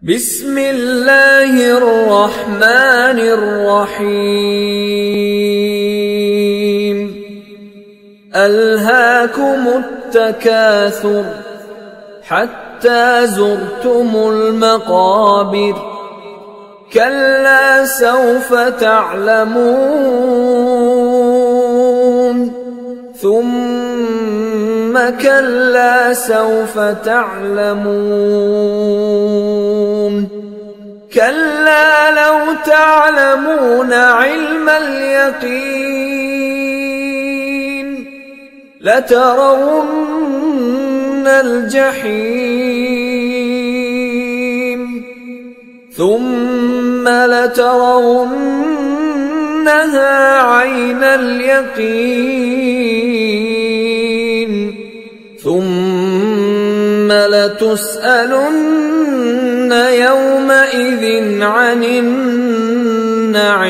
بسم الله الرحمن الرحيم ألهاكم التكاثر حتى زرتم المقابر كلا سوف تعلمون ثم كلا سوف تعلمون كلا لو تعلمون علم اليقين لترون الجحيم ثم لترونها عين اليقين ثم لتسألن يومئذ عن النعيم.